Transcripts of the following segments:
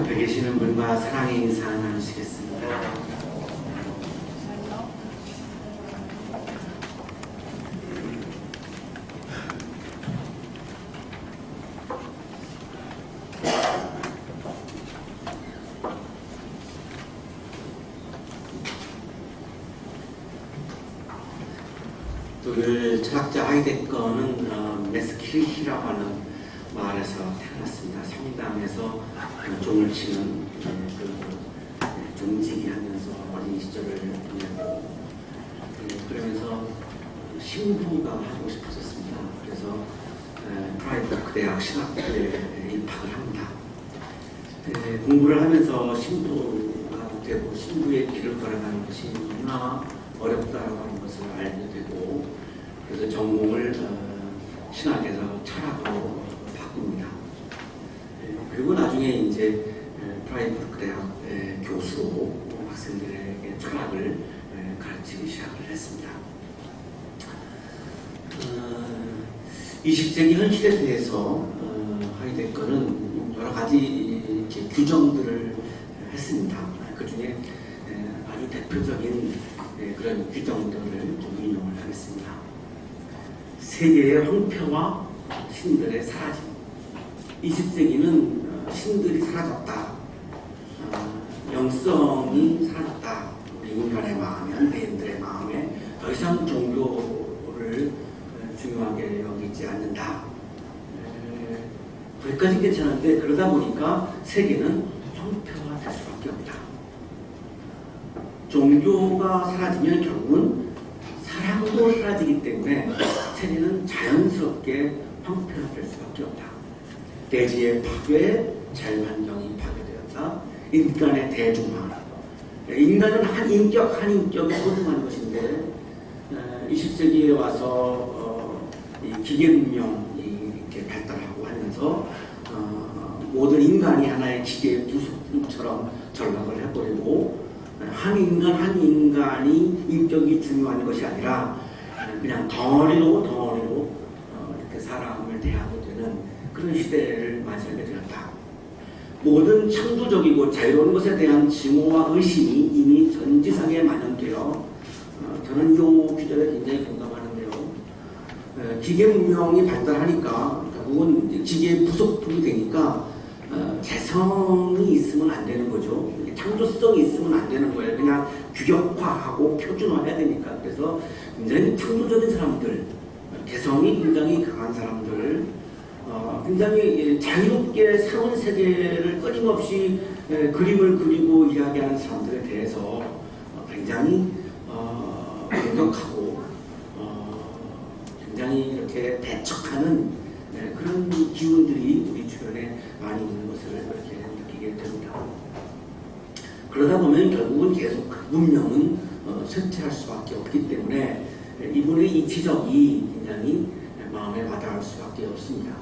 옆에 계시는 분과 사랑의 인사 나누시겠습니다. 오늘 철학자 하이데거는 메스키리히라고 하는 마을에서 태어났습니다. 성당에서 종을 치는 종직이 하면서 어린 시절을 보내고 그러면서 신부가 하고 싶었습니다. 그래서 프라이버크 대학 신학부에 입학을 합니다. 공부를 하면서 신부가 되고 신부의 길을 걸어가는 것이 너무나 어렵다고 하는 것을 알게 되고 그래서 전공을 신학에서 철학으로 바꿉니다. 그리고 나중에 이제 프라이버크 대학 교수로 학생들에게 철학을 가르치기 시작을 했습니다. 20세기 현실에 대해서 하이데거는 여러 가지 이렇게 규정들을 했습니다. 그 중에 아주 대표적인 그런 규정들을 좀 인용을 하겠습니다. 세계의 황폐와 신들의 사라짐. 20세기는 신들이 사라졌다. 영성이 사라졌다. 우리 인간의 마음에, 현대인들의 마음에 더 이상 종교를 중요하게 여기지 않는다. 거기까지 괜찮은데 그러다 보니까 세계는 황폐화될 수밖에 없다. 종교가 사라지면 결국은 사랑도 사라지기 때문에 세계는 자연스럽게 황폐화될 수밖에 없다. 대지의 파괴, 자연환경이 파괴되었다. 인간의 대중화. 인간은 한 인격, 한 인격이 소중한 것인데 20세기에 와서 이 기계문명이 이렇게 발달하고 하면서 모든 인간이 하나의 기계의 부속품처럼 전락을 해버리고 한 인간이 인격이 중요한 것이 아니라 그냥 덩어리로 이렇게 사람을 대하게 되는 그런 시대를 맞이하게 되었다. 모든 창조적이고 자유로운 것에 대한 증오와 의심이 이미 전 지상에 만연되어 저는 이 규정에 굉장히 공감하는데요. 기계 문명이 발달하니까 결국은 기계의 부속품이 되니까 개성이 있으면 안 되는 거죠. 창조성이 있으면 안 되는 거예요. 그냥 규격화하고 표준화해야 되니까. 그래서 굉장히 창조적인 사람들, 개성이 굉장히 강한 사람들, 굉장히 자유롭게 새로운 세계를 끊임없이 그림을 그리고 이야기하는 사람들에 대해서 굉장히 공격하고 굉장히 이렇게 배척하는 그런 기운들이 우리 주변에 많이 있는 것을 이렇게 느끼게 됩니다. 그러다 보면 결국은 계속 그 문명은 쇠퇴할 수밖에 없기 때문에 이분의 이 지적이 굉장히 마음에 와닿을 수밖에 없습니다.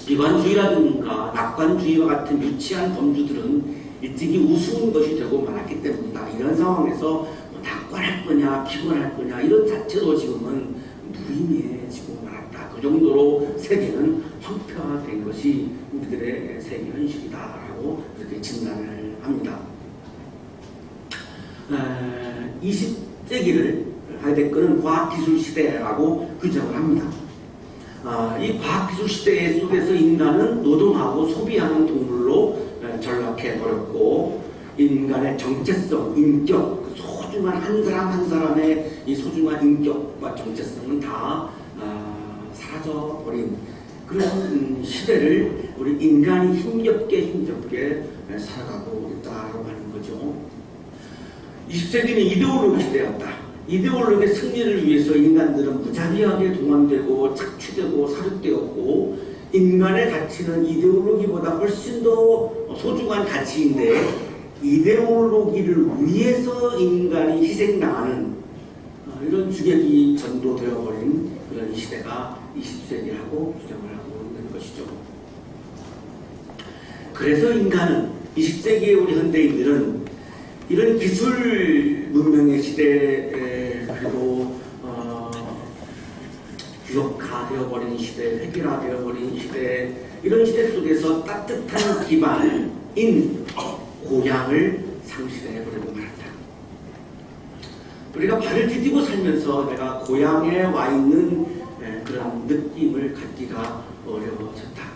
비관주의라든가 낙관주의와 같은 유치한 범주들은 일찍이 우스운 것이 되고 말았기 때문이다. 이런 상황에서 낙관할 거냐 비관할 거냐 이런 자체로 지금은 무의미해지고 말았다. 그 정도로 세계는 황폐화된 것이 우리들의 세계 현실이다라고 이렇게 진단을 합니다. 20세기를 하이데거는 과학기술 시대라고 규정을 합니다. 이 과학기술 시대 속에서 인간은 노동하고 소비하는 동물로 전락해버렸고 인간의 정체성, 인격, 그 소중한 한 사람 한 사람의 이 소중한 인격과 정체성은 다 사라져버린 그런 시대를 우리 인간이 힘겹게 살아가고 있다고 하는 거죠. 20세기는 이데올로기 시대였다. 이데올로기의 승리를 위해서 인간들은 무자비하게 동원되고 착취되고 사육되었고 인간의 가치는 이데올로기보다 훨씬 더 소중한 가치인데 이데올로기를 위해서 인간이 희생당하는 이런 주객이 전도되어버린 그런 시대가 20세기라고 주장을 하고 있는 것이죠. 그래서 인간은 20세기의 우리 현대인들은 이런 기술 문명의 시대에 그리고 규격화되어버린 시대, 획일화되어버린 시대 이런 시대 속에서 따뜻한 기반, 고향을 상실해버리고 말았다. 우리가 발을 디디고 살면서 내가 고향에 와 있는 그런 느낌을 갖기가 어려워졌다.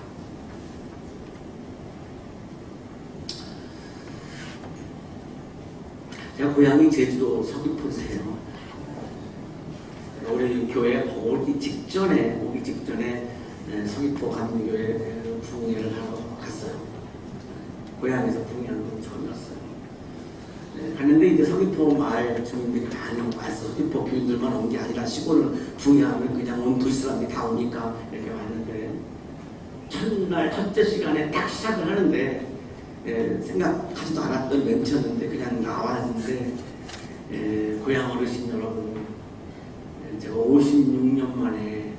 제가 고향이 제주도 서귀포세요. 우리 교회 오기 직전에 서귀포 감리교회 부흥회를 하러 갔어요. 고향에서 부흥회하는 건 처음이었어요. 갔는데 이제 서귀포 마을 주민들이 많이 와서 서귀포 교인들만 온 게 아니라 시골을 부흥회하면 그냥 온 도시 사람들이 다 오니까 이렇게 왔는데 첫날 첫째 시간에 딱 시작을 하는데 생각하지도 않았던 멘트였는데 그냥 나왔는데 고향 어르신 여러분, 제가 56년 만에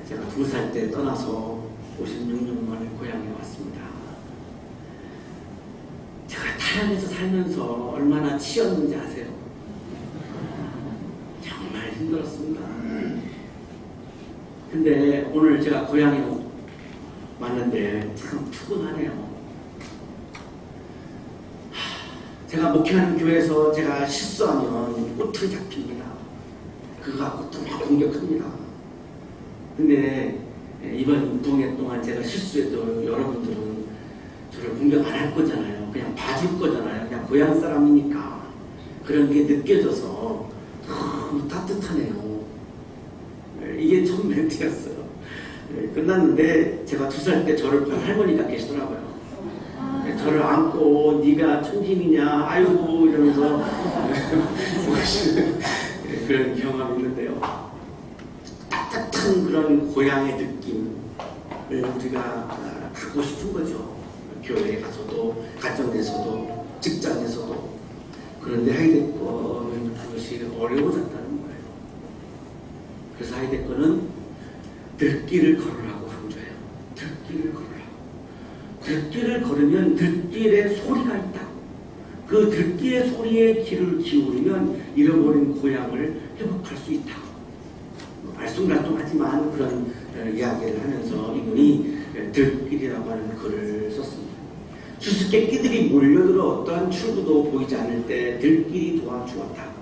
제가 2살 때 떠나서 56년 만에 고향에 왔습니다. 제가 타향에서 살면서 얼마나 치였는지 아세요? 정말 힘들었습니다. 근데 오늘 제가 고향에 왔는데 참 푸근하네요. 제가 목회하는 교회에서 제가 실수하면 꼬투리 잡힙니다. 그거 갖고 또 막 공격합니다. 근데 이번 부흥회 동안 제가 실수해도 여러분들은 저를 공격 안 할 거잖아요. 그냥 봐줄 거잖아요. 그냥 고향 사람이니까. 그런 게 느껴져서 너무 따뜻하네요. 이게 첫 멘트였어요. 끝났는데 제가 2살 때 저를 본 할머니가 계시더라고요. 저를 안고 네가 천진이냐 아이고 이러면서 그런 경험이 있는데요. 따뜻한 그런 고향의 느낌을 우리가 갖고 싶은 거죠. 교회에 가서도 가정에서도 직장에서도. 그런데 하이데거는 그것이 어려워졌다는 거예요. 그래서 하이데거는 들길을 걸으라고 강조해요. 들길을 걸으라고. 들길을 걸으면 들길에 소리가 있다. 그 들길의 소리에 귀를 기울이면 잃어버린 고향을 회복할 수 있다. 알쏭달쏭하지만 그런 이야기를 하면서 이분이 들길이라고 하는 글을 썼습니다. 수수께끼들이 몰려들어 어떠한 출구도 보이지 않을 때 들길이 도와주었다.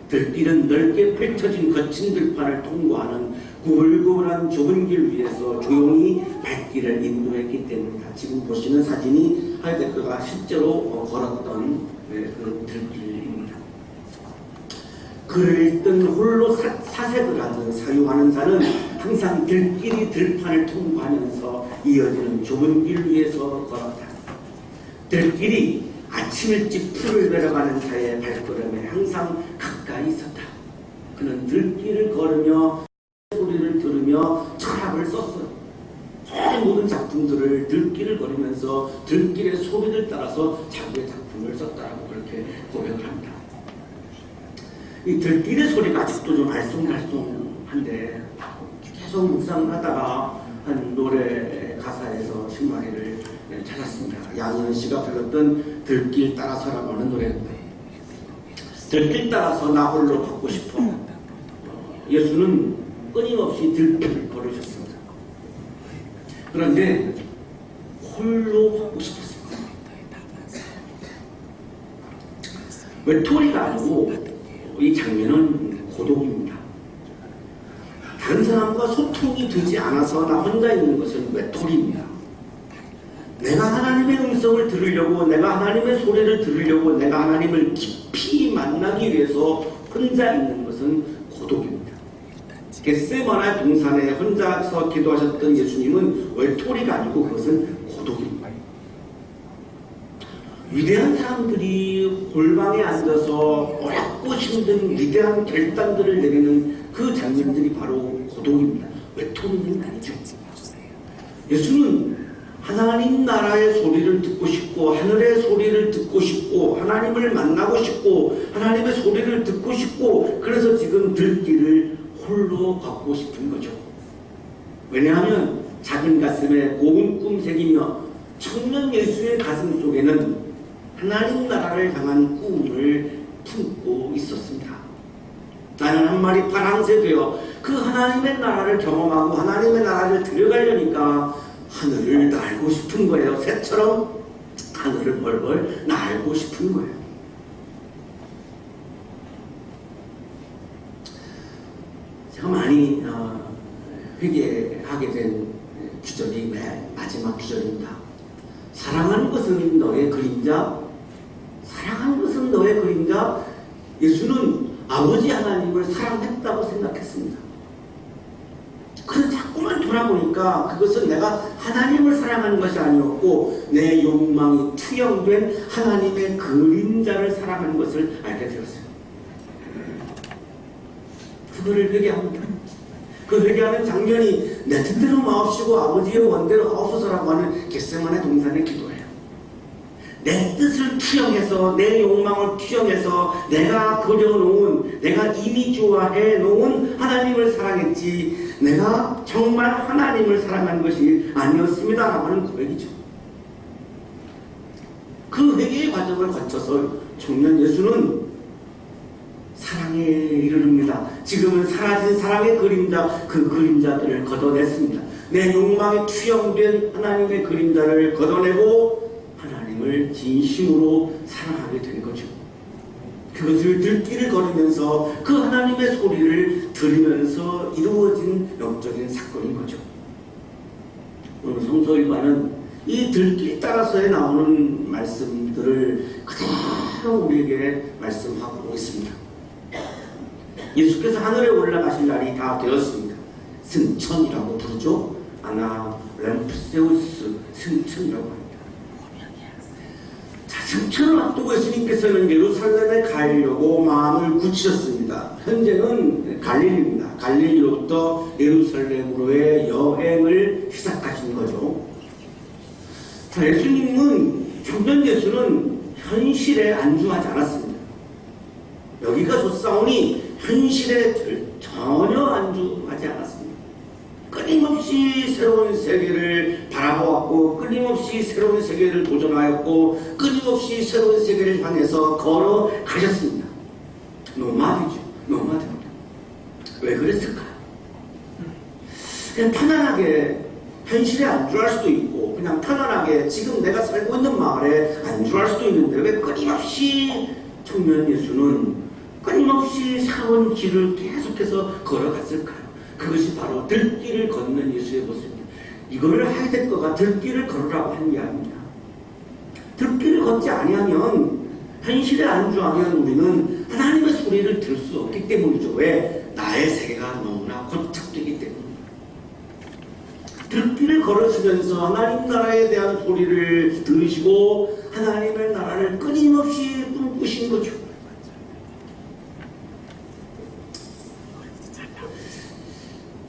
들길은 넓게 펼쳐진 거친 들판을 통과하는 구불구불한 좁은 길 위에서 조용히 발길을 인도했기 때문이다. 지금 보시는 사진이 하이데거가 실제로 걸었던 그 들길입니다. 글을 읽든 홀로 사색을 하든 사유하는 자는 항상 들길이 들판을 통과하면서 이어지는 좁은 길 위에서 걸었다. 들길이 아침 일찍 풀을 내려가는 자의 발걸음에 항상 가까이 있었다. 그는 들길을 걸으며 소리를 들으며 철학을 썼어요. 모든 작품들을 들길을 걸으면서 들길의 소리를 따라서 자기의 작품을 썼다라고 그렇게 고백을 합니다. 이 들길의 소리가 아직도 좀 알쏭달쏭한데 계속 묵상을 하다가 한 노래 가사에서 신마리를 찾았습니다. 양희은 씨가 불렀던 들길 따라서라고 하는 노래인데, 들길 따라서 나 홀로 걷고 싶어. 예수는 끊임없이 들길을 걸으셨습니다. 그런데 홀로 걷고 싶었습니다. 외톨이가 아니고 이 장면은 고독입니다. 다른 사람과 소통이 되지 않아서 나 혼자 있는 것은 외톨이입니다. 내가 하나님의 음성을 들으려고, 내가 하나님의 소리를 들으려고, 내가 하나님을 깊이 만나기 위해서 혼자 있는 것은 고독입니다. 겟세마네 동산에 혼자서 기도하셨던 예수님은 외톨이가 아니고 그것은 고독입니다. 위대한 사람들이 골방에 앉아서 어렵고 힘든 위대한 결단들을 내리는 그 장면들이 바로 고독입니다. 외톨이는 아니죠. 예수는 하나님 나라의 소리를 듣고 싶고, 하늘의 소리를 듣고 싶고, 하나님을 만나고 싶고, 하나님의 소리를 듣고 싶고, 그래서 지금 들길을 홀로 걷고 싶은 거죠. 왜냐하면 작은 가슴에 고운 꿈 새기며 청년 예수의 가슴 속에는 하나님 나라를 향한 꿈을 품고 있었습니다. 나는 한 마리 파랑새 되어 그 하나님의 나라를 경험하고 하나님의 나라를 들어가려니까 하늘을 날고 싶은 거예요. 새처럼. 하늘을 벌벌 날고 싶은 거예요. 제가 많이 회개하게 된 구절이 맨 마지막 구절입니다. 사랑하는 것은 너의 그림자, 사랑하는 것은 너의 그림자. 예수는 아버지 하나님을 사랑했다고 생각했습니다. 그래서 자꾸만 돌아보니까 그것은 내가 하나님을 사랑하는 것이 아니었고 내 욕망이 투영된 하나님의 그림자를 사랑하는 것을 알게 되었어요. 그거를 회개합니다. 그 회개하는 장면이 내 뜻대로 마옵시고 아버지의 원대로 하옵소서라고 하는 겟세마네 동산의 기도예요. 내 뜻을 투영해서 내 욕망을 투영해서 내가 그려놓은 내가 이미 좋아해 놓은 하나님을 사랑했지 내가 정말 하나님을 사랑한 것이 아니었습니다 라고 하는 고백이죠. 그 회개의 과정을 거쳐서 청년 예수는 사랑에 이르릅니다. 지금은 사라진 사랑의 그림자, 그 그림자들을 걷어냈습니다. 내 욕망에 투영된 하나님의 그림자를 걷어내고 하나님을 진심으로 사랑하게 된 거죠. 그것을 들길을 걸으면서 그 하나님의 소리를 들으면서 이루어진 영적인 사건인 거죠. 오늘 성서일과는 이 들길 따라서에 나오는 말씀들을 그대로 우리에게 말씀하고 있습니다. 예수께서 하늘에 올라가실 날이 다 되었습니다. 승천이라고 부르죠. 아나 램프세우스 승천이라고 합니다. 자, 승천을 앞두고 예수님께서는 예루살렘에 가려고 마음을 굳히셨습니다. 현재는 갈릴리입니다. 갈릴리로부터 예루살렘으로의 여행을 시작하신 거죠. 자, 청년 예수는 현실에 안주하지 않았습니다. 여기가 좋사오니 현실에 전혀 안주하지 않았습니다. 끊임없이 새로운 세계를 바라보았고 끊임없이 새로운 세계를 도전하였고 끊임없이 새로운 세계를 향해서 걸어가셨습니다. 노마드죠. 노마드입니다. 왜 그랬을까요? 그냥 편안하게 현실에 안주할 수도 있고 그냥 편안하게 지금 내가 살고 있는 마을에 안주할 수도 있는데 왜 끊임없이 청년 예수는 끊임없이 새로운 길을 계속해서 걸어갔을까요? 그것이 바로 들길을 걷는 예수의 모습입니다. 이거를 해야 될 거가 들길을 걸으라고 하는 게 아닙니다. 들길을 걷지 아니하면 현실에 안주하면 우리는 하나님의 소리를 들을 수 없기 때문이죠. 왜? 나의 세계가 너무나 고착되기 때문입니다. 들길을 걸으시면서 하나님 나라에 대한 소리를 들으시고 하나님의 나라를 끊임없이 꿈꾸신 거죠.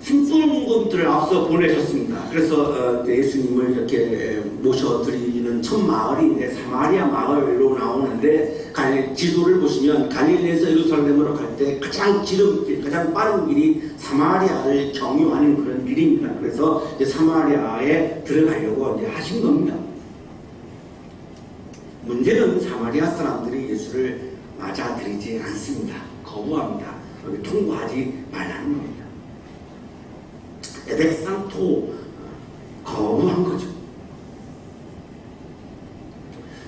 힘쓰는 분들을 앞서 보내셨습니다. 그래서 예수님을 이렇게 모셔드리는 첫 마을이 이제 사마리아 마을로 나오는데 지도를 보시면 갈릴리에서 예루살렘으로 갈 때 가장 지름길, 가장 빠른 길이 사마리아를 경유하는 그런 길입니다. 그래서 이제 사마리아에 들어가려고 이제 하신 겁니다. 문제는 사마리아 사람들이 예수를 맞아들이지 않습니다. 거부합니다. 여기 통과하지 말라는 겁니다. 에덱산토 거부한 거죠.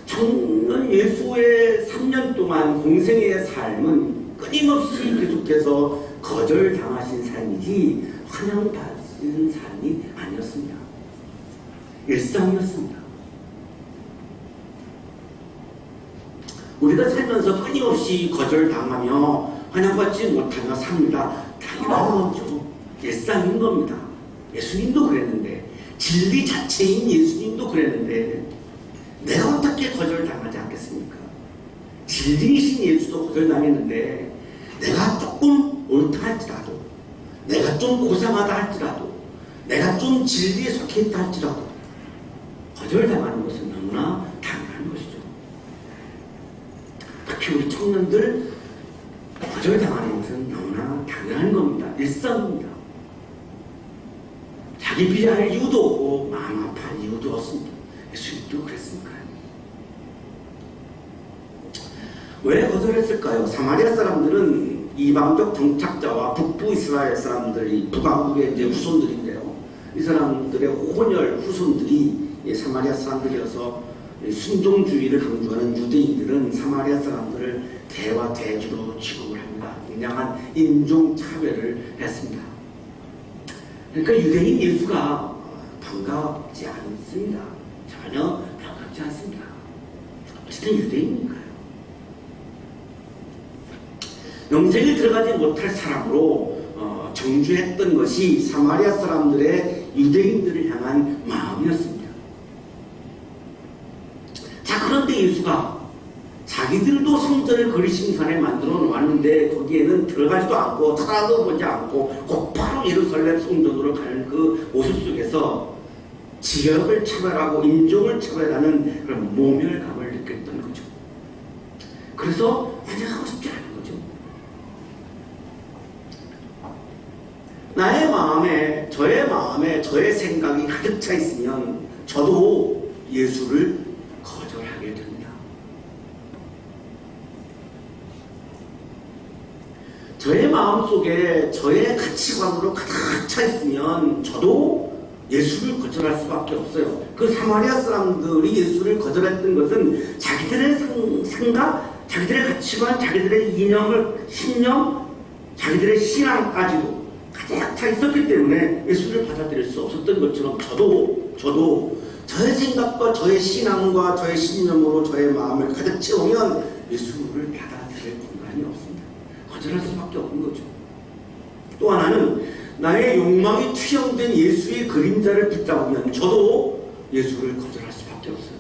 청년 예수의 3년 동안 공생의 삶은 끊임없이 계속해서 거절당하신 삶이지 환영받은 삶이 아니었습니다. 일상이었습니다. 우리가 살면서 끊임없이 거절당하며 환영받지 못하며 삽니다. 당연한 거죠. 일상인 겁니다. 예수님도 그랬는데 진리 자체인 예수님도 그랬는데 내가 어떻게 거절당하지 않겠습니까? 진리이신 예수도 거절당했는데 내가 조금 옳다 할지라도 내가 좀 고상하다 할지라도 내가 좀 진리에 속해 있다 할지라도 거절당하는 것은 너무나 당연한 것이죠. 특히 우리 청년들 거절당하는 것은 너무나 당연한 겁니다. 일상입니다. 자기 비하할 이유도 없고 마음 아파할 이유도 없습니다. 예수님도 그랬습니까? 왜 거절했을까요? 사마리아 사람들은 이방적 정착자와 북부 이스라엘 사람들이 북왕국의 이제 후손들인데요. 이 사람들의 혼혈 후손들이 사마리아 사람들이어서 순종주의를 강조하는 유대인들은 사마리아 사람들을 대와 대주로 취급을 합니다. 굉장한 인종차별을 했습니다. 그러니까 유대인 예수가 반갑지 않습니다. 전혀 반갑지 않습니다. 어쨌든 유대인이니까요. 영생에 들어가지 못할 사람으로 정죄했던 것이 사마리아 사람들의 유대인들을 향한 마음이었습니다. 자, 그런데 예수가 자기들도 성전을 거리심산에 만들어 놓았는데 거기에는 들어가지도 않고 찾아도 보지 않고 곧바로 예루살렘 성전으로 가는 그 모습 속에서 지역을 차별하고 인종을 차별하는 그런 모멸감을 느꼈던 거죠. 그래서 환영하고 싶지 않은 거죠. 나의 마음에, 저의 생각이 가득 차 있으면 저도 예수를 거절하게 됩니다. 저의 마음속에 저의 가치관으로 가득 차 있으면 저도 예수를 거절할 수밖에 없어요. 그 사마리아 사람들이 예수를 거절했던 것은 자기들의 생각, 자기들의 가치관, 자기들의 이념을, 신념, 자기들의 신앙까지도 가득 차 있었기 때문에 예수를 받아들일 수 없었던 것처럼 저도 저의 생각과 저의 신앙과 저의 신념으로 저의 마음을 가득 채우면 예수를 받아들일 공간이 없습니다. 거절할 수밖에 없는 거죠. 또 하나는 나의 욕망이 투영된 예수의 그림자를 붙잡으면 저도 예수를 거절할 수밖에 없어요.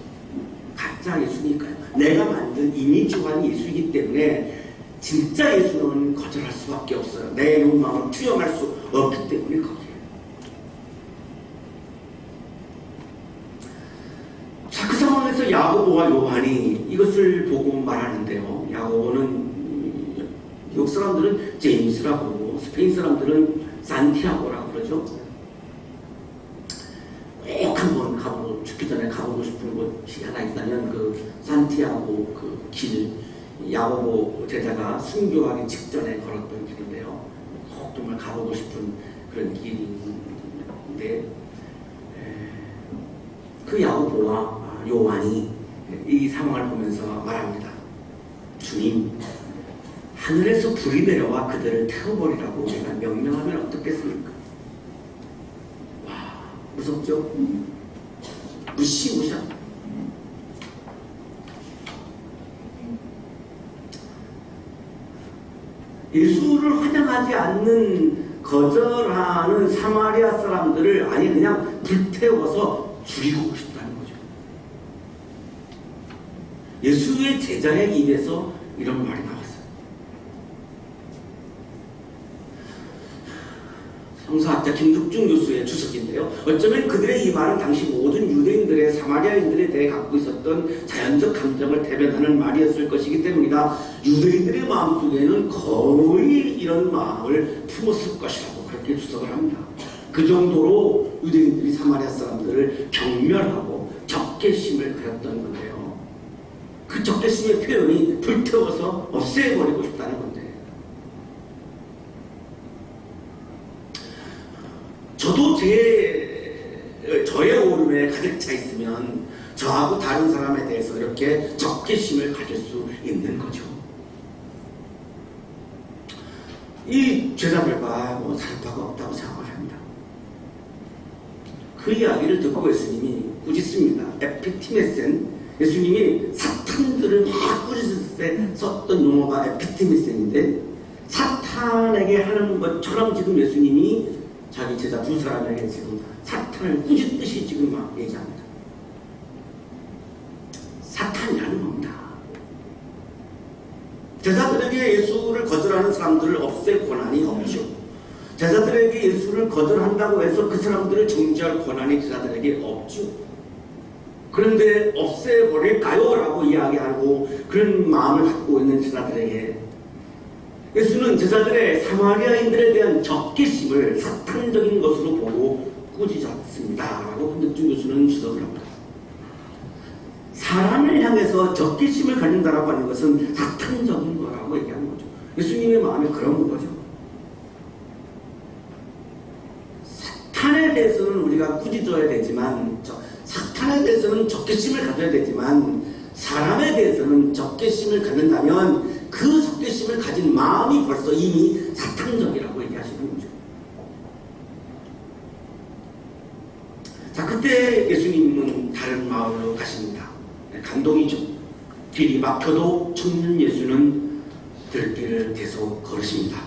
가짜 예수니까요. 내가 만든 이미지화한 예수이기 때문에 진짜 예수는 거절할 수밖에 없어요. 내 욕망을 투영할 수 없기 때문에 거절해요. 자, 그 상황에서 야고보와 요한이 이것을 보고 말하는데요. 야고보는 미국 사람들은 제임스라고 그러고 스페인 사람들은 산티아고라고 그러죠. 꼭 한번 가보고 죽기 전에 가보고 싶은 곳이 하나 있다면 그 산티아고 그 길, 야고보 제자가 순교하기 직전에 걸었던 길인데요. 꼭 정말 가보고 싶은 그런 길인데 그 야고보와 요한이 이 상황을 보면서 말합니다. 주님, 하늘에서 불이 내려와 그들을 태워버리라고 우리가 명령하면 어떻겠습니까? 와, 무섭죠? 무시무시합니다. 예수를 환영하지 않는, 거절하는 사마리아 사람들을 아예 그냥 불태워서 죽이고 싶다는 거죠. 예수의 제자의 입에서 이런 말이 나왔어요. 성서학자 김국중 교수의 주석인데요. 어쩌면 그들의 이 말은 당시 모든 유대인들의 사마리아인들에 대해 갖고 있었던 자연적 감정을 대변하는 말이었을 것이기 때문이다. 유대인들의 마음속에는 거의 이런 마음을 품었을 것이라고 그렇게 주석을 합니다. 그 정도로 유대인들이 사마리아 사람들을 경멸하고 적개심을 가졌던 건데요. 그 적개심의 표현이 불태워서 없애버리고 싶다는 건데, 저도 저의 오름에 가득 차 있으면 저하고 다른 사람에 대해서 이렇게 적개심을 가질 수 있는 거죠. 이 제자들과 다를 바가 없다고 생각을 합니다. 그 이야기를 듣고 예수님이 꾸짖습니다. 에피티메센, 예수님이 사탄들을 막 꾸짖을 때 썼던 용어가 에피티메센인데, 사탄에게 하는 것처럼 지금 예수님이 자기 제자 두 사람에게 지금 사탄을 꾸짖듯이 지금 막 얘기합니다. 사탄이라는 겁니다. 제자들에게 예수를 거절하는 사람들을 없앨 권한이 없죠. 제자들에게 예수를 거절한다고 해서 그 사람들을 정죄할 권한이 제자들에게 없죠. 그런데 없애버릴까요? 라고 이야기하고 그런 마음을 갖고 있는 제자들에게 예수는 제자들의 사마리아인들에 대한 적개심을 사탄적인 것으로 보고 꾸짖었습니다. 라고 김덕중 교수는 주석을 합니다. 사람을 향해서 적개심을 가진다라고 하는 것은 사탄적인 거라고 얘기하는 거죠. 예수님의 마음이 그런 거죠. 사탄에 대해서는 우리가 꾸짖어야 되지만 산에 대해서는 적개심을 가져야 되지만 사람에 대해서는 적개심을 갖는다면 그 적개심을 가진 마음이 벌써 이미 사탄적이라고 얘기하시는 거죠. 자, 그때 예수님은 다른 마을로 가십니다. 감동이죠. 길이 막혀도 청년 예수는 들길을 계속 걸으십니다.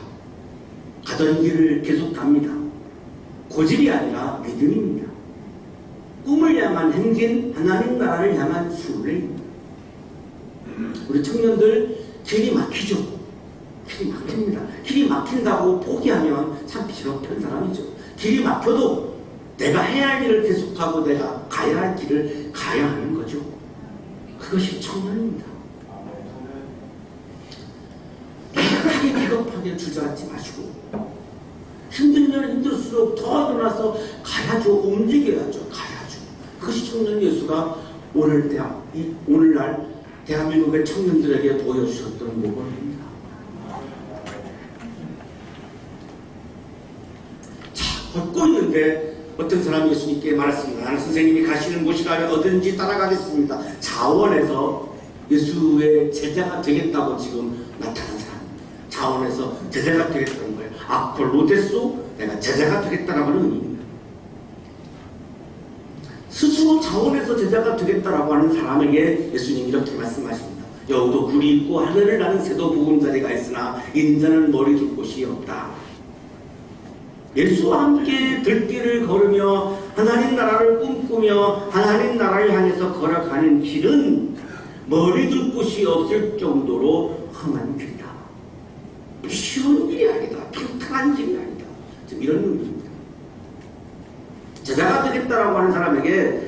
가던 길을 계속 갑니다. 고집이 아니라 믿음입니다. 꿈을 향한 행진, 하나님 나라를 향한 순례입니다. 우리 청년들 길이 막히죠. 길이 막힙니다. 길이 막힌다고 포기하면 참 비겁한 사람이죠. 길이 막혀도 내가 해야 할 일을 계속하고 내가 가야 할 길을 가야 하는 거죠. 그것이 청년입니다. 크게 비겁하게 주저앉지 마시고 힘들면 힘들수록 더 일어나서 가야죠. 움직여야죠. 가야죠. 그것이 청년 예수가 오늘날 대한민국의 청년들에게 보여주셨던 모범입니다. 자, 걷고 있는데 어떤 사람이 예수님께 말했습니다. 나는 선생님이 가시는 곳이라면 어딘지 따라가겠습니다. 자원에서 예수의 제자가 되겠다고 지금 나타난 사람. 자원에서 제자가 되겠다는 거예요. 아폴로데소, 내가 제자가 되겠다라고 하는 의미입니다. 스스로 자원에서 제자가 되겠다라고 하는 사람에게 예수님이 이렇게 말씀하십니다. 여우도 굴이 있고 하늘을 나는 새도 보금자리가 있으나 인자는 머리 둘 곳이 없다. 예수와 함께 들길을 걸으며 하나님 나라를 꿈꾸며 하나님 나라를 향해서 걸어가는 길은 머리 둘 곳이 없을 정도로 험한 길이다. 쉬운 길이 아니다. 평탄한 길이 아니다. 지금 이런 의미입니다. 제자가 되겠다라고 하는 사람에게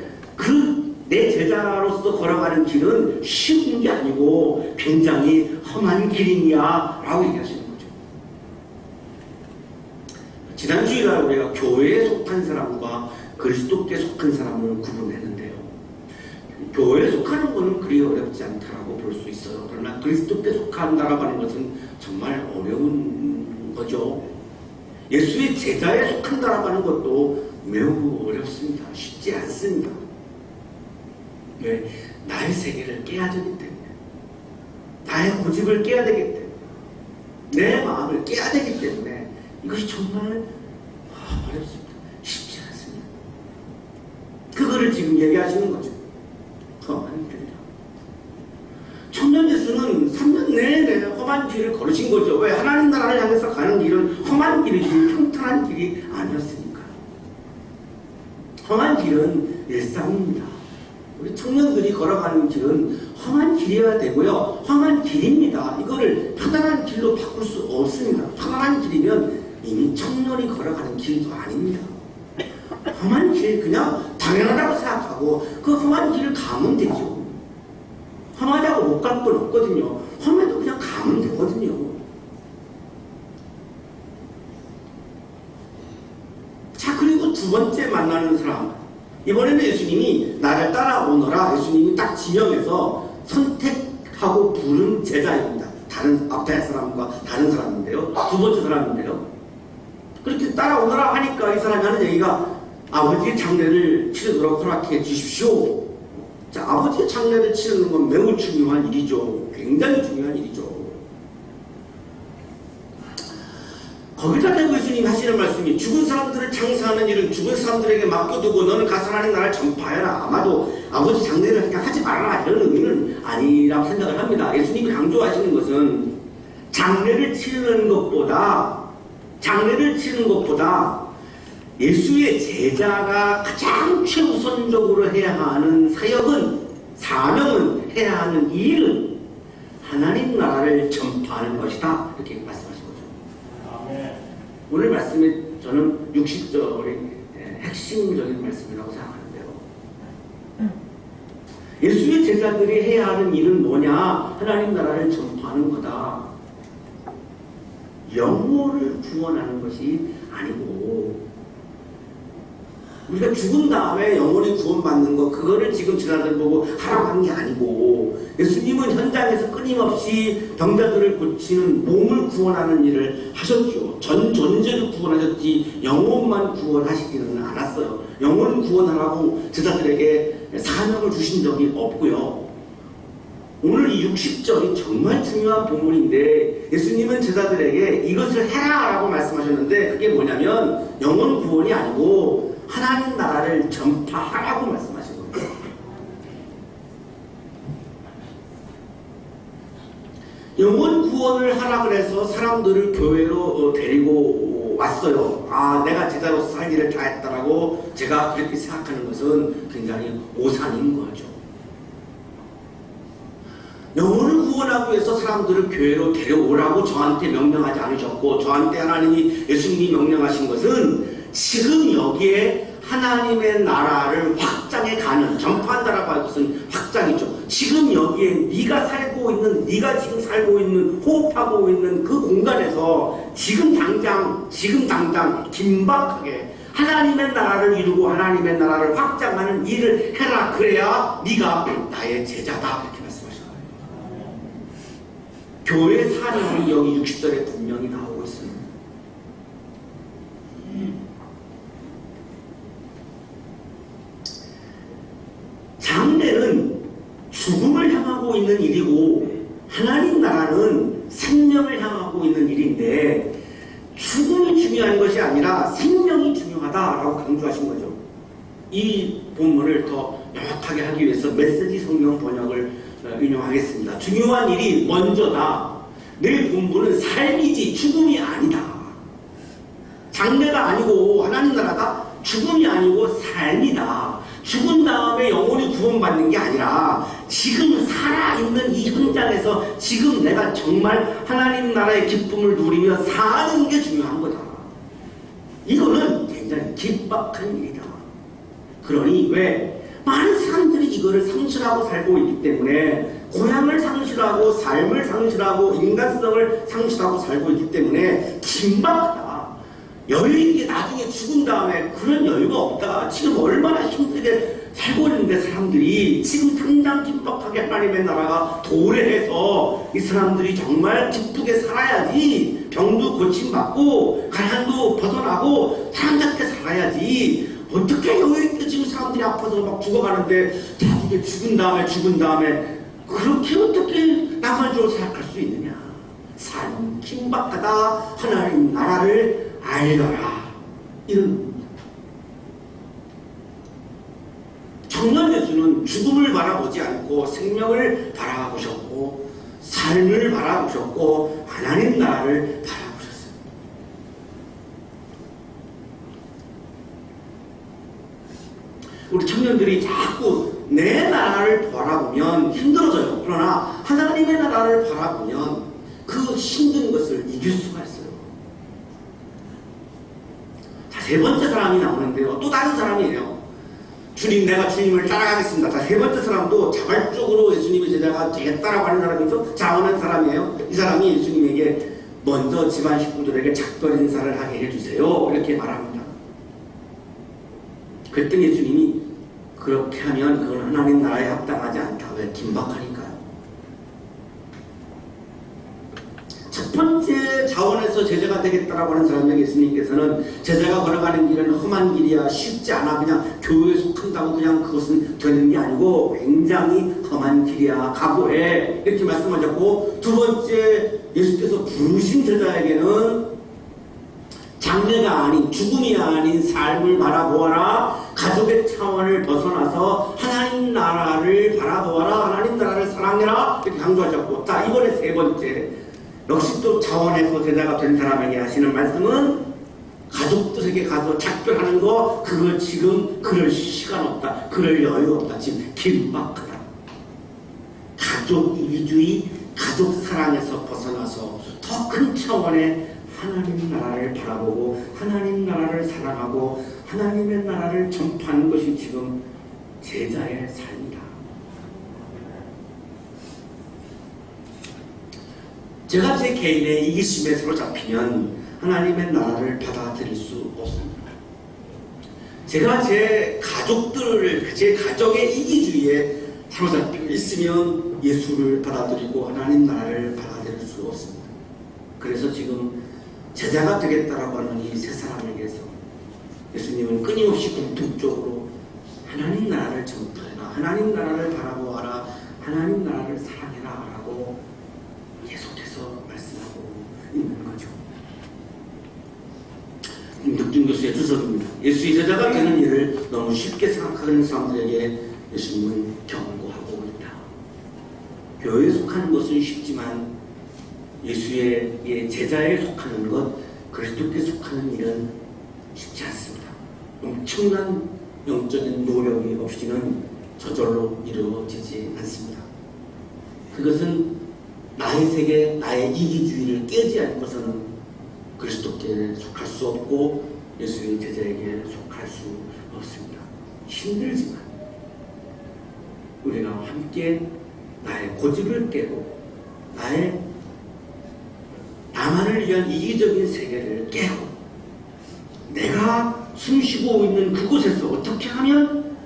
내 제자로서 걸어가는 길은 쉬운 게 아니고 굉장히 험한 길이냐 라고 얘기하시는 거죠. 지난 주일날 우리가 교회에 속한 사람과 그리스도께 속한 사람을 구분했는데요. 교회에 속하는 것은 그리 어렵지 않다라고 볼 수 있어요. 그러나 그리스도께 속한다라고 하는 것은 정말 어려운 거죠. 예수의 제자에 속한다라고 하는 것도 매우 어렵습니다. 쉽지 않습니다. 왜? 나의 세계를 깨야 되기 때문에, 나의 고집을 깨야 되기 때문에, 내 마음을 깨야 되기 때문에 이것이 정말 어렵습니다. 쉽지 않습니다. 그거를 지금 얘기하시는 거죠. 험한 길이다. 청년 예수는 3년 내내 험한 길을 걸으신 거죠. 왜? 하나님 나라를 향해서 가는 길은 험한 길이지 평탄한 길이 아니었으니까. 험한 길은 일상입니다. 우리 청년들이 걸어가는 길은 험한 길이어야 되고요. 험한 길입니다. 이거를 편안한 길로 바꿀 수 없습니다. 편안한 길이면 이미 청년이 걸어가는 길도 아닙니다. 험한 길 그냥 당연하다고 생각하고 그 험한 길을 가면 되죠. 험하다고 못 갈 건 없거든요. 험해도 그냥 가면 되거든요. 자, 그리고 두 번째 만나는 사람. 이번에는 예수님이 나를 따라오너라. 예수님이 딱 지명해서 선택하고 부른 제자입니다. 다른 앞에 사람과 다른 사람인데요. 두 번째 사람인데요. 그렇게 따라오너라 하니까 이 사람이 하는 얘기가 아버지의 장례를 치르도록 허락해 주십시오. 자, 아버지의 장례를 치르는 건 매우 중요한 일이죠. 굉장히 중요한 일이죠. 거기다 대고 예수님이 하시는 말씀이 죽은 사람들을 장사하는 일은 죽은 사람들에게 맡겨두고 너는 가서 하나님 나라를 전파해라. 아마도 아버지 장례를 그냥 하지 말아라 이런 의미는 아니라고 생각을 합니다. 예수님이 강조하시는 것은 장례를 치르는 것보다 예수의 제자가 가장 최우선적으로 해야 하는 사역은, 사명은, 해야 하는 일은 하나님 나라를 전파하는 것이다. 이렇게 말씀하신 거죠. 아멘. 오늘 말씀에 저는 60절의 핵심적인 말씀이라고 생각하는데요. 예수의 제자들이 해야 하는 일은 뭐냐? 하나님 나라를 전파하는 거다. 영혼을 구원하는 것이 아니고, 우리가 죽은 다음에 영혼이 구원받는 거, 그거를 지금 지나들 보고 하라고 한 게 아니고, 예수님은 현장에서 끊임없이 병자들을 고치는 몸을 구원하는 일을 하셨죠. 전 존재를 구원하셨지 영혼만 구원하시지는 않았어요. 영혼 구원하라고 제자들에게 사명을 주신 적이 없고요. 오늘 이 60절이 정말 중요한 본문인데 예수님은 제자들에게 이것을 해라 라고 말씀하셨는데 그게 뭐냐면 영혼 구원이 아니고 하나님 나라를 전파하라고 말씀하신 겁니다. 영혼 구원을 하라 그래서 사람들을 교회로 데리고 왔어요. 아, 내가 제자로서 할 일을 다 했다라고 제가 그렇게 생각하는 것은 굉장히 오산인 거죠. 영혼을 구원하기 위해서 사람들을 교회로 데려오라고 저한테 명령하지 않으셨고 저한테 하나님이 예수님이 명령하신 것은 지금 여기에 하나님의 나라를 확장해 가는 전파한다라고 할 것은 확장이죠. 지금 여기에 네가 살고 있는 네가 지금 살고 있는 호흡하고 있는 그 공간에서 지금 당장 긴박하게 하나님의 나라를 이루고 하나님의 나라를 확장하는 일을 해라. 그래야 네가 나의 제자다. 이렇게 말씀하신 거예요. 교회 사명이 여기 60절에 분명히 나오고 있습니다. 장례는 죽음을 향하고 있는 일이고 하나님 나라는 생명을 향하고 있는 일인데 죽음이 중요한 것이 아니라 생명이 중요하다라고 강조하신 거죠. 이 본문을 더 명확하게 하기 위해서 메시지 성경 번역을 인용하겠습니다. 중요한 일이 먼저다. 내 본문은 삶이지 죽음이 아니다. 장례가 아니고 하나님 나라가 죽음이 아니고 삶이다. 죽은 다음에 영혼이 구원받는 게 아니라 지금 살아있는 이 현장에서 지금 내가 정말 하나님 나라의 기쁨을 누리며 사는 게 중요한 거다. 이거는 굉장히 긴박한 일이다. 그러니 왜? 많은 사람들이 이거를 상실하고 살고 있기 때문에 고향을 상실하고 삶을 상실하고 인간성을 상실하고 살고 있기 때문에 긴박하다. 여유있게 나중에 죽은 다음에 그런 여유가 없다. 지금 얼마나 힘들게 살고 있는데 사람들이 지금 당장 긴박하게 하나님의 나라가 도래해서 이 사람들이 정말 기쁘게 살아야지. 병도 고침받고 가난도 벗어나고 사람답게 살아야지. 어떻게 여유있게 지금 사람들이 아파서 막 죽어가는데 나중에 죽은 다음에 그렇게 어떻게 나머지로 생각할 수 있느냐. 삶 긴박하다. 하나님 나라를 알거라. 이런 겁니다. 청년 예수는 죽음을 바라보지 않고 생명을 바라보셨고 삶을 바라보셨고 하나님 나라를 바라보셨어요. 우리 청년들이 자꾸 내 나라를 바라보면 힘들어져요. 그러나 하나님의 나라를 바라보면 그 힘든 것을 이길 수가 있어요. 자, 세 번째 사람이 나오는데요. 또 다른 사람이에요. 주님, 내가 주님을 따라가겠습니다. 자, 세 번째 사람도 자발적으로 예수님의 제자가 되겠다라고 하는 사람이죠. 자원한 사람이에요. 이 사람이 예수님에게 먼저 집안 식구들에게 작별 인사를 하게 해주세요. 이렇게 말합니다. 그랬더니 예수님이 그렇게 하면 그건 하나님 나라에 합당하지 않다. 왜? 긴박하니까요. 첫 번째 자원에서 제자가 되겠다라고 하는 사람에게 예수님께서는 제자가 걸어가는 길은 험한 길이야 쉽지 않아 그냥 교회에 속한다고 그냥 그것은 되는 게 아니고 굉장히 험한 길이야 각오해 이렇게 말씀하셨고, 두 번째 예수께서 부르신 제자에게는 장래가 아닌 죽음이 아닌 삶을 바라보아라. 가족의 차원을 벗어나서 하나님 나라를 바라보아라. 하나님 나라를 사랑해라. 이렇게 강조하셨고, 자, 이번에 세 번째 역시 또 자원에서 제자가 된 사람에게 하시는 말씀은 가족들에게 가서 작별하는 거 그거 지금 그럴 시간 없다. 그럴 여유 없다. 지금 긴박하다. 가족 이주의 가족 사랑에서 벗어나서 더 큰 차원의 하나님 나라를 바라보고 하나님 나라를 사랑하고 하나님의 나라를 전파하는 것이 지금 제자의 삶이다. 제가 제 개인의 이기심에 사로잡히면 하나님의 나라를 받아들일 수 없습니다. 제가 제 가족들을 제 가족의 이기주의에 사로잡혀 있으면 예수를 받아들이고 하나님 나라를 받아들일 수 없습니다. 그래서 지금 제자가 되겠다라고 하는 이 세 사람에게서 예수님은 끊임없이 공통적으로 하나님 나라를 전파해라, 하나님 나라를 바라보아라, 하나님 나라를 사랑해라 라고 계속해서 말씀하고 있는 거죠. 김덕준 교수의 주석입니다. 예수의 제자가 되는 일을 너무 쉽게 생각하는 사람들에게 예수님은 경고하고 있다. 교회에 속하는 것은 쉽지만 예수의 제자에 속하는 것, 그리스도께 속하는 일은 쉽지 않습니다. 엄청난 영적인 노력이 없이는 저절로 이루어지지 않습니다. 그것은 나의 세계, 나의 이기주의를 깨지 않고서는 그리스도께 속할 수 없고 예수의 제자에게 속할 수 없습니다. 힘들지만 우리가 함께 나의 고집을 깨고 나만을 위한 이기적인 세계를 깨고 내가 숨쉬고 있는 그곳에서 어떻게 하면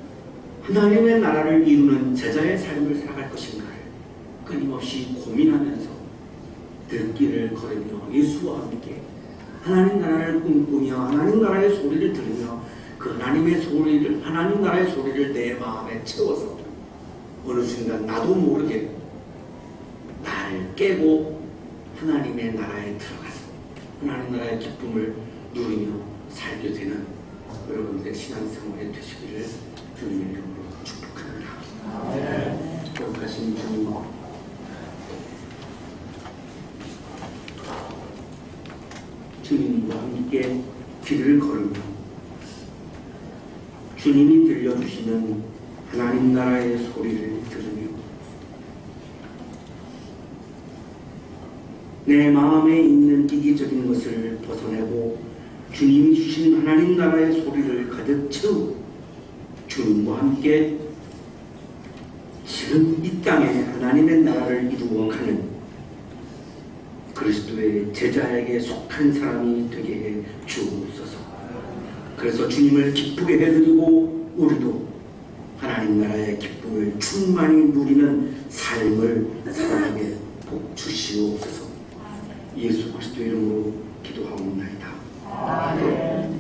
하나님의 나라를 이루는 제자의 삶을 살아갈 것인가를 끊임없이 고민하면서 들길을 걸으며 예수와 함께 하나님 나라를 꿈꾸며 하나님 나라의 소리를 들으며 그 하나님 나라의 소리를 내 마음에 채워서 어느 순간 나도 모르게 나를 깨고 하나님의 나라에 들어가서 하나님 나라의 기쁨을 누리며 살게 되는 여러분들의 신앙생활이 되시기를 주님의 이름으로 축복합니다. 거룩하신 주님, 주님과 함께 길을 걸으며 주님이 들려주시는 하나님 나라의 소리를 들으며 내 마음에 있는 이기적인 것을 벗어내고 주님이 주신 하나님 나라의 소리를 가득 채우고 주님과 함께 지금 이 땅에 하나님의 나라를 이루어가는 그리스도의 제자에게 속한 사람이 되게 해 주옵소서. 그래서 주님을 기쁘게 해드리고 우리도 하나님 나라의 기쁨을 충만히 누리는 삶을 살아가게 복 주시옵소서. 예수 그리스도 이름으로 기도하옵나이다. 아멘.